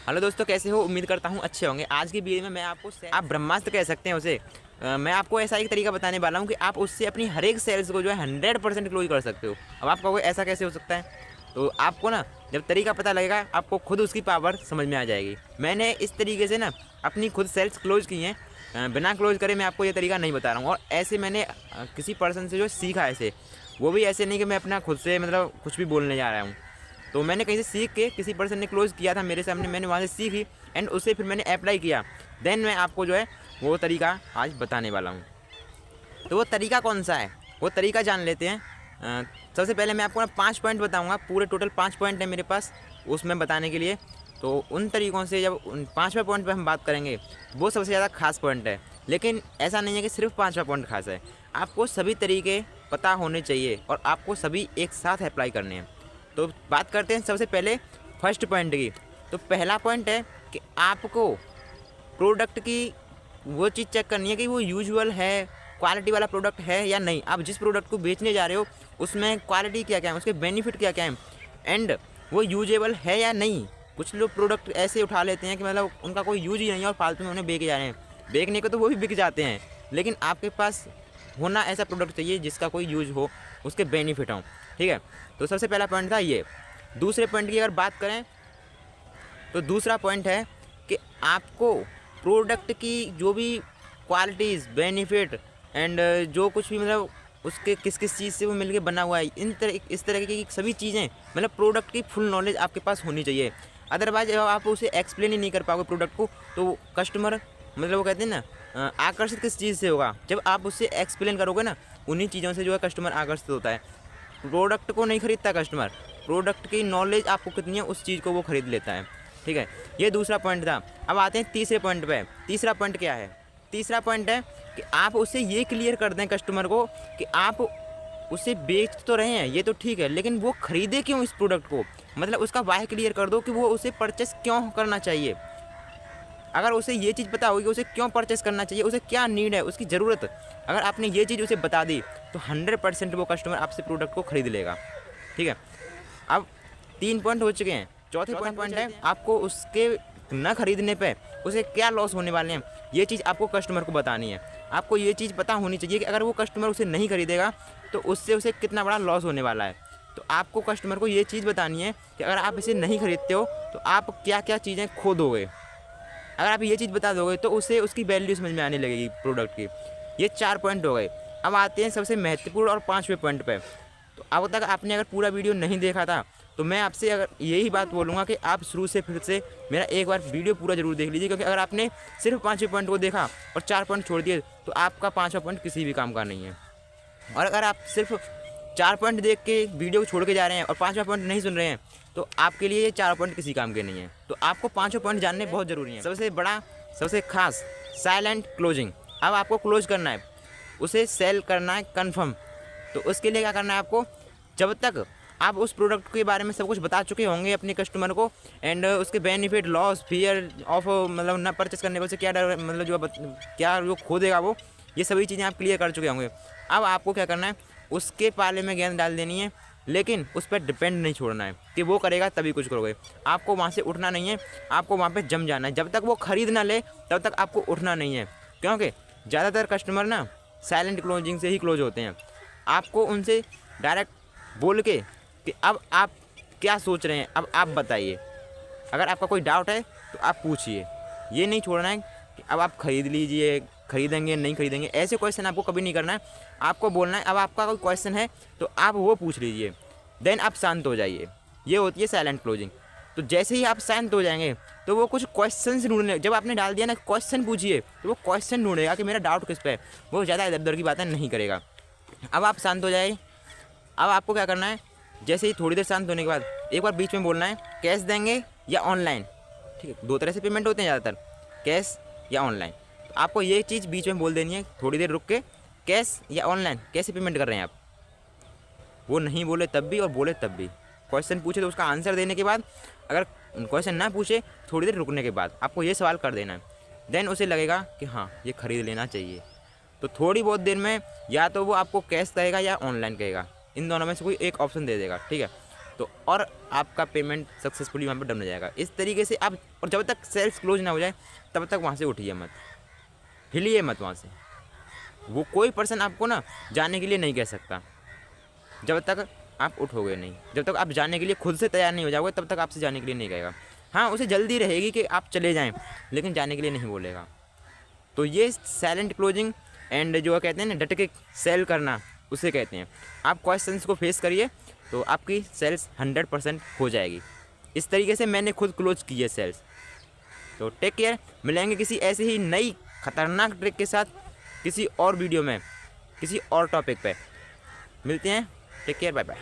Hello दोस्तों, कैसे हो? उम्मीद करता हूँ अच्छे होंगे। आज की वीडियो में मैं आपको आप ब्रह्मास्त्र कह सकते हैं उसे। मैं आपको ऐसा एक तरीका बताने वाला हूँ कि आप उससे अपनी हर एक सेल्स को जो है 100% क्लोज कर सकते हो। अब आप कहोगे ऐसा कैसे हो सकता है? तो आपको ना जब तरीका पता लगेगा आपको खुद उसकी पावर समझ में आ जाएगी। मैंने इस तरीके से ना अपनी खुद सेल्स क्लोज की हैं। बिना क्लोज करे मैं आपको ये तरीका नहीं बता रहा हूँ। और ऐसे मैंने किसी पर्सन से जो सीखा ऐसे, वो भी ऐसे नहीं कि मैं अपना खुद से मतलब कुछ भी बोलने जा रहा हूँ। तो मैंने कहीं से सीख के, किसी पर्सन ने क्लोज़ किया था मेरे सामने, मैंने वहाँ से सीखी एंड उसे फिर मैंने अप्लाई किया। देन मैं आपको जो है वो तरीका आज बताने वाला हूँ। तो वो तरीका कौन सा है, वो तरीका जान लेते हैं। सबसे पहले मैं आपको ना 5 पॉइंट बताऊँगा। पूरे टोटल 5 पॉइंट है मेरे पास उसमें बताने के लिए। तो उन तरीक़ों से जब उन 5वें पॉइंट पर हम बात करेंगे, वो सबसे ज़्यादा खास पॉइंट है। लेकिन ऐसा नहीं है कि सिर्फ 5वां पॉइंट खास है, आपको सभी तरीके पता होने चाहिए और आपको सभी एक साथ अप्लाई करने हैं। तो बात करते हैं सबसे पहले फर्स्ट पॉइंट की। तो पहला पॉइंट है कि आपको प्रोडक्ट की वो चीज़ चेक करनी है कि वो यूजुअल है, क्वालिटी वाला प्रोडक्ट है या नहीं। आप जिस प्रोडक्ट को बेचने जा रहे हो उसमें क्वालिटी क्या क्या है, उसके बेनिफिट क्या क्या हैं, एंड वो यूजेबल है या नहीं। कुछ लोग प्रोडक्ट ऐसे उठा लेते हैं कि मतलब उनका कोई यूज ही नहीं है और फालतू में उन्हें बेचे जा रहे हैं। बेचने को तो वो भी बिक जाते हैं, लेकिन आपके पास होना ऐसा प्रोडक्ट चाहिए जिसका कोई यूज हो, उसके बेनिफिट हों। ठीक है, तो सबसे पहला पॉइंट था ये। दूसरे पॉइंट की अगर बात करें तो दूसरा पॉइंट है कि आपको प्रोडक्ट की जो भी क्वालिटीज़, बेनिफिट एंड जो कुछ भी मतलब उसके किस किस चीज़ से वो मिलके बना हुआ है, इस तरह की सभी चीज़ें, मतलब प्रोडक्ट की फुल नॉलेज आपके पास होनी चाहिए। अदरवाइज जब आप उसे एक्सप्लेन ही नहीं कर पाओगे प्रोडक्ट को, तो कस्टमर मतलब वो कहते हैं ना, आकर्षित किस चीज़ से होगा? जब आप उससे एक्सप्लेन करोगे ना, उन्हीं चीज़ों से जो है कस्टमर आकर्षित होता है। प्रोडक्ट को नहीं खरीदता कस्टमर, प्रोडक्ट की नॉलेज आपको कितनी है उस चीज़ को वो खरीद लेता है। ठीक है, ये दूसरा पॉइंट था। अब आते हैं तीसरे पॉइंट पे। तीसरा पॉइंट क्या है? तीसरा पॉइंट है कि आप उसे ये क्लियर कर दें कस्टमर को कि आप उसे बेच तो रहे हैं, ये तो ठीक है, लेकिन वो खरीदे क्यों इस प्रोडक्ट को। मतलब उसका वाय क्लियर कर दो कि वो उसे परचेस क्यों करना चाहिए। अगर उसे ये चीज़ पता होगी कि उसे क्यों परचेस करना चाहिए, उसे क्या नीड है, उसकी ज़रूरत, अगर आपने ये चीज़ उसे बता दी तो 100% वो कस्टमर आपसे प्रोडक्ट को खरीद लेगा। ठीक है, अब 3 पॉइंट हो चुके हैं। चौथे पॉइंट है आपको उसके न खरीदने पे उसे क्या लॉस होने वाले हैं, ये चीज़ आपको कस्टमर को बतानी है। आपको ये चीज़ पता होनी चाहिए कि अगर वो कस्टमर उसे नहीं खरीदेगा तो उससे उसे कितना बड़ा लॉस होने वाला है। तो आपको कस्टमर को ये चीज़ बतानी है कि अगर आप इसे नहीं खरीदते हो तो आप क्या क्या चीज़ें खो दोगे। अगर आप ये चीज़ बता दोगे तो उसे उसकी वैल्यू समझ में आने लगेगी प्रोडक्ट की। ये 4 पॉइंट हो गए। अब आते हैं सबसे महत्वपूर्ण और 5वें पॉइंट पे। तो अब तक आपने अगर पूरा वीडियो नहीं देखा था तो मैं आपसे अगर यही बात बोलूँगा कि आप शुरू से फिर से मेरा एक बार वीडियो पूरा ज़रूर देख लीजिए, क्योंकि अगर आपने सिर्फ 5वें पॉइंट को देखा और 4 पॉइंट छोड़ दिए तो आपका 5वां पॉइंट किसी भी काम का नहीं है। और अगर आप सिर्फ 4 पॉइंट देख के वीडियो को छोड़ के जा रहे हैं और 5वां पॉइंट नहीं सुन रहे हैं तो आपके लिए ये 4 पॉइंट किसी काम के नहीं है। तो आपको 5वें पॉइंट जानने बहुत ज़रूरी है। सबसे बड़ा, सबसे खास, साइलेंट क्लोजिंग। अब आपको क्लोज करना है, उसे सेल करना है कन्फर्म। तो उसके लिए क्या करना है आपको? जब तक आप उस प्रोडक्ट के बारे में सब कुछ बता चुके होंगे अपने कस्टमर को, एंड उसके बेनिफिट, लॉस, फियर ऑफ मतलब ना परचेस करने को से क्या डर, मतलब क्या जो खो देगा वो, ये सभी चीज़ें आप क्लियर कर चुके होंगे। अब आपको क्या करना है? उसके पाले में गेंद डाल देनी है, लेकिन उस पर डिपेंड नहीं छोड़ना है कि वो करेगा तभी कुछ करोगे। आपको वहाँ से उठना नहीं है, आपको वहाँ पे जम जाना है। जब तक वो खरीद ना ले तब तक आपको उठना नहीं है, क्योंकि ज़्यादातर कस्टमर ना साइलेंट क्लोजिंग से ही क्लोज होते हैं। आपको उनसे डायरेक्ट बोल के कि अब आप क्या सोच रहे हैं, अब आप बताइए। अगर आपका कोई डाउट है तो आप पूछिए। ये नहीं छोड़ना है कि अब आप खरीद लीजिए, खरीदेंगे नहीं खरीदेंगे, ऐसे क्वेश्चन आपको कभी नहीं करना है। आपको बोलना है अब आपका कोई क्वेश्चन है तो आप वो पूछ लीजिए, देन आप शांत हो जाइए। ये होती है साइलेंट क्लोजिंग। तो जैसे ही आप शांत हो जाएंगे तो वो कुछ क्वेश्चन ढूंढने, जब आपने डाल दिया ना क्वेश्चन पूछिए, तो वो क्वेश्चन ढूंढेगा कि मेरा डाउट किस पे है। वो ज़्यादा इधर उधर की बातें नहीं करेगा। अब आप शांत हो जाए। अब आपको क्या करना है? जैसे ही थोड़ी देर शांत होने के बाद एक बार बीच में बोलना है, कैश देंगे या ऑनलाइन। ठीक है, 2 तरह से पेमेंट होते हैं ज़्यादातर, कैश या ऑनलाइन। तो आपको ये चीज़ बीच में बोल देनी है थोड़ी देर रुक के, कैश या ऑनलाइन, कैसे पेमेंट कर रहे हैं आप। वो नहीं बोले तब भी और बोले तब भी। क्वेश्चन पूछे तो उसका आंसर देने के बाद, अगर क्वेश्चन ना पूछे थोड़ी देर रुकने के बाद आपको ये सवाल कर देना है। देन उसे लगेगा कि हाँ ये खरीद लेना चाहिए। तो थोड़ी बहुत देर में या तो वो आपको कैश कहेगा या ऑनलाइन कहेगा, इन दोनों में से कोई एक ऑप्शन दे देगा। ठीक है, तो और आपका पेमेंट सक्सेसफुली वहाँ पर डन हो जाएगा। इस तरीके से आप, और जब तक सेल्स क्लोज ना हो जाए तब तक वहाँ से उठिए मत, हिलिए मत वहाँ से। वो कोई पर्सन आपको ना जाने के लिए नहीं कह सकता जब तक आप उठोगे नहीं। जब तक आप जाने के लिए खुद से तैयार नहीं हो जाओगे तब तक आपसे जाने के लिए नहीं कहेगा। हाँ, उसे जल्दी रहेगी कि आप चले जाएं, लेकिन जाने के लिए नहीं बोलेगा। तो ये साइलेंट क्लोजिंग एंड जो कहते हैं ना डट के सेल करना, उसे कहते हैं। आप क्वेश्चंस को फेस करिए तो आपकी सेल्स 100% हो जाएगी। इस तरीके से मैंने खुद क्लोज की है सेल्स। तो टेक केयर, मिलेंगे किसी ऐसे ही नई खतरनाक ट्रिक के साथ किसी और वीडियो में, किसी और टॉपिक पे मिलते हैं। Take care, bye bye.